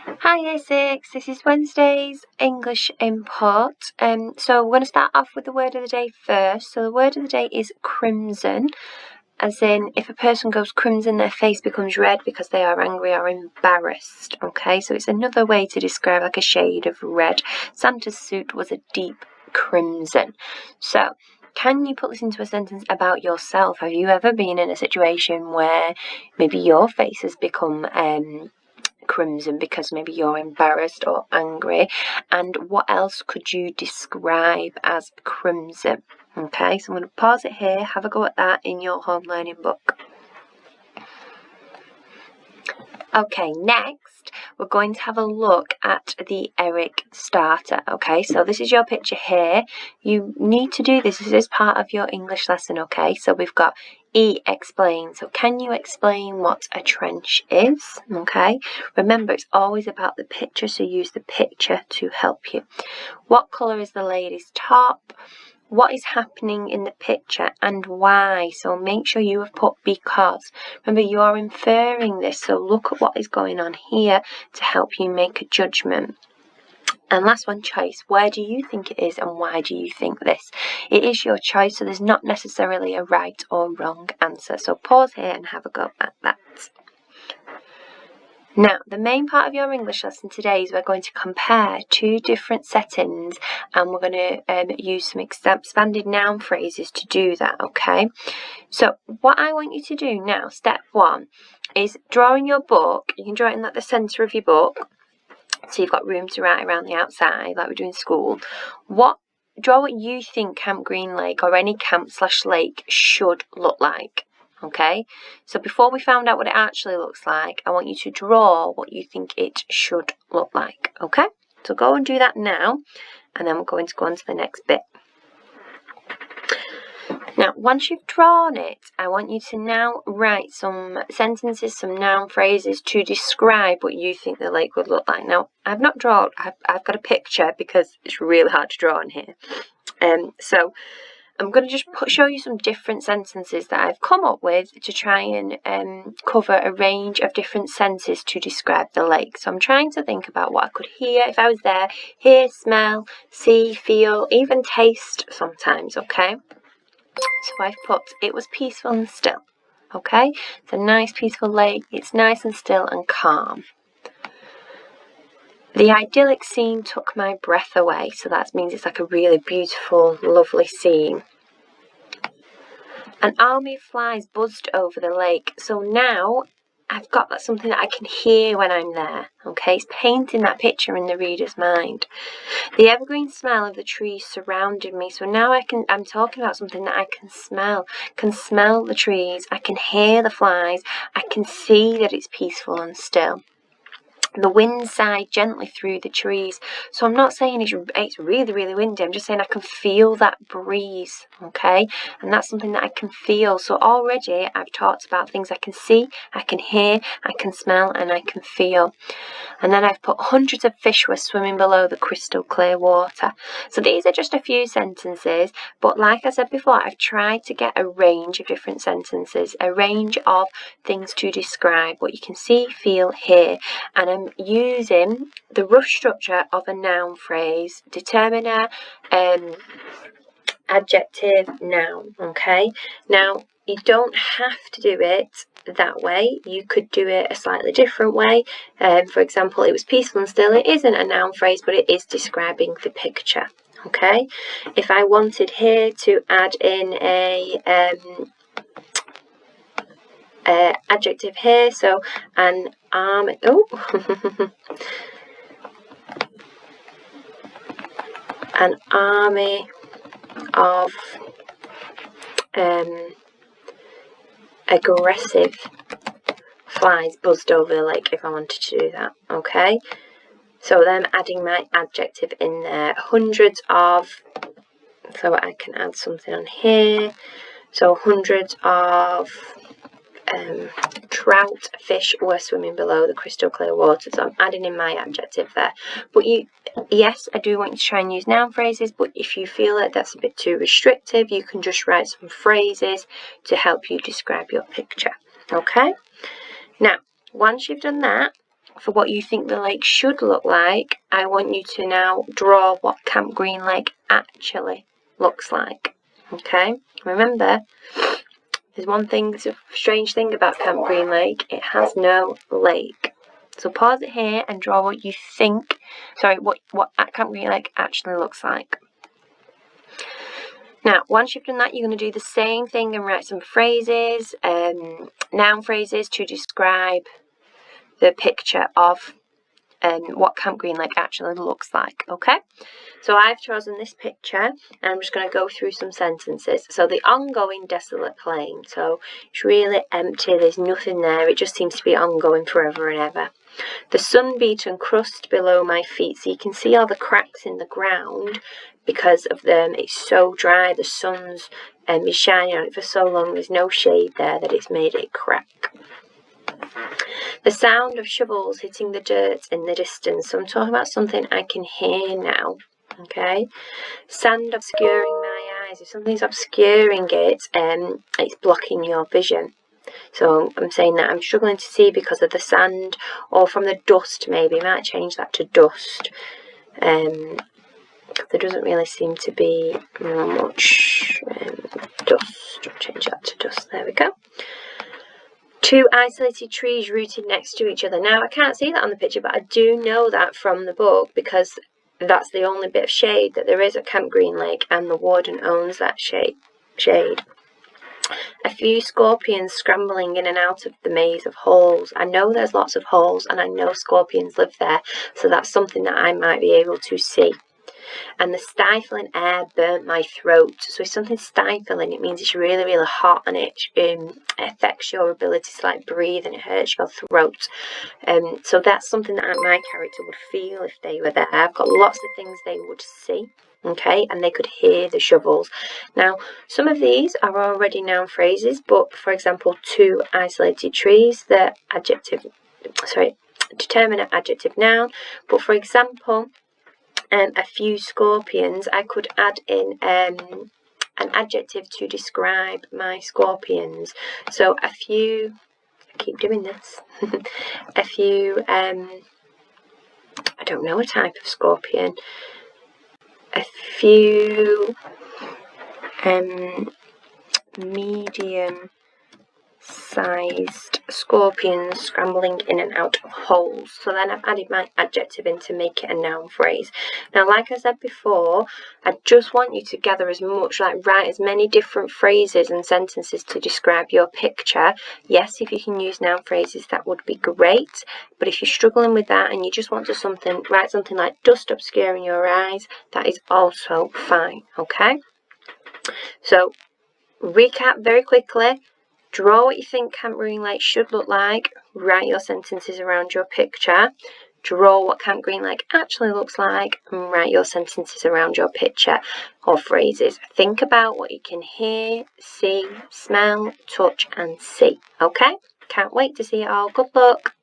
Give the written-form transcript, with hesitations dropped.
Hi Year 6, this is Wednesday's English Import. So we're going to start off with the word of the day first. So the word of the day is crimson, as in if a person goes crimson, their face becomes red because they are angry or embarrassed. Okay, so it's another way to describe like a shade of red. Santa's suit was a deep crimson. So can you put this into a sentence about yourself? Have you ever been in a situation where maybe your face has become crimson because maybe you're embarrassed or angry? And what else could you describe as crimson? Okay, so I'm going to pause it here, have a go at that in your home learning book. Okay, next we're going to have a look at the Eric starter. Okay, so this is your picture here. You need to do this. This is part of your English lesson. Okay, so we've got E, explain. So can you explain what a trench is? Okay, remember it's always about the picture, so use the picture to help you. What colour is the lady's top? What is happening in the picture and why? So make sure you have put because. Remember, you are inferring this, so look at what is going on here to help you make a judgment. And last one, choice. Where do you think it is and why do you think this? It is your choice, so there's not necessarily a right or wrong answer. So pause here and have a go at that. Now, the main part of your English lesson today is we're going to compare two different settings and we're going to use some expanded noun phrases to do that, okay? So what I want you to do now, step one, is draw in your book. You can draw it in like the centre of your book, so you've got room to write around the outside like we do in school. Draw what you think Camp Green Lake or any camp/lake should look like. Okay, so before we find out what it actually looks like, I want you to draw what you think it should look like. Okay, so go and do that now, and then we're going to go on to the next bit. Now, once you've drawn it, I want you to now write some sentences, some noun phrases to describe what you think the lake would look like. Now, I've not drawn, I've got a picture because it's really hard to draw on here. So I'm going to just show you some different sentences that I've come up with to try and cover a range of different senses to describe the lake. So I'm trying to think about what I could hear if I was there, hear, smell, see, feel, even taste sometimes, okay? So I've put, it was peaceful and still, okay? It's a nice peaceful lake, it's nice and still and calm. The idyllic scene took my breath away, so that means it's like a really beautiful, lovely scene. An army of flies buzzed over the lake, so now I've got that something that I can hear when I'm there, okay? It's painting that picture in the reader's mind. The evergreen smell of the trees surrounded me, so now I'm talking about something that I can smell the trees, I can hear the flies, I can see that it's peaceful and still. The wind sighed gently through the trees. So I'm not saying it's really, really windy. I'm just saying I can feel that breeze, okay? And that's something that I can feel. So already I've talked about things I can see, I can hear, I can smell, and I can feel. And then I've put hundreds of fish were swimming below the crystal clear water. So these are just a few sentences, but like I said before, I've tried to get a range of different sentences, a range of things to describe what you can see, feel, hear. And I'm using the rough structure of a noun phrase, determiner, adjective, noun, okay? Now, you don't have to do it that way. You could do it a slightly different way. For example, it was peaceful and still. It isn't a noun phrase, but it is describing the picture, okay? If I wanted here to add in a adjective here, so an army, an army of aggressive flies buzzed over the lake, if I wanted to do that, okay? So then adding my adjective in there, hundreds of, so I can add something on here, so hundreds of trout fish were swimming below the crystal clear water, so I'm adding in my adjective there. But yes, I do want you to try and use noun phrases, but if you feel like that's a bit too restrictive, you can just write some phrases to help you describe your picture, okay? Now, once you've done that, for what you think the lake should look like, I want you to now draw what Camp Green Lake actually looks like. Okay? Remember, there's one thing, it's a strange thing about Camp Green Lake. It has no lake. So pause it here and draw what you think, what Camp Green Lake actually looks like. Now, once you've done that, you're going to do the same thing and write some phrases, noun phrases to describe the picture of what Camp Green Lake actually looks like, okay? So I've chosen this picture, and I'm just going to go through some sentences. So the ongoing desolate plain. So it's really empty, there's nothing there, it just seems to be ongoing forever and ever. The sun-beaten crust below my feet, so you can see all the cracks in the ground because of them. It's so dry, the sun's is shining on it for so long, there's no shade there that it's made it crack. The sound of shovels hitting the dirt in the distance. So I'm talking about something I can hear now. Okay. Sand obscuring my eyes. If something's obscuring it, it's blocking your vision. So I'm saying that I'm struggling to see because of the sand, or from the dust maybe. I might change that to dust. There doesn't really seem to be much dust. I'll change that to dust. There we go. Two isolated trees rooted next to each other. Now, I can't see that on the picture, but I do know that from the book because that's the only bit of shade that there is at Camp Green Lake, and the warden owns that shade. A few scorpions scrambling in and out of the maze of holes. I know there's lots of holes, and I know scorpions live there, so that's something that I might be able to see. And the stifling air burnt my throat. So if something's stifling, it means it's really, really hot, and it affects your ability to like breathe, and it hurts your throat. So that's something that my character would feel if they were there. I've got lots of things they would see. Okay, and they could hear the shovels. Now, some of these are already noun phrases, but for example, two isolated trees, the determinate adjective noun. But for example, a few scorpions, I could add in an adjective to describe my scorpions. So a few, I keep doing this, a few, I don't know a type of scorpion, a few medium sized scorpions scrambling in and out of holes. So then I've added my adjective in to make it a noun phrase. Now, like I said before, I just want you to gather as much, write as many different phrases and sentences to describe your picture. Yes, if you can use noun phrases, that would be great. But if you're struggling with that and you just want to write something like dust obscuring your eyes, that is also fine, okay? So, recap very quickly. Draw what you think Camp Green Lake should look like. Write your sentences around your picture. Draw what Camp Green Lake actually looks like, and write your sentences around your picture or phrases. Think about what you can hear, see, smell, touch, and see. Okay? Can't wait to see it all. Good luck.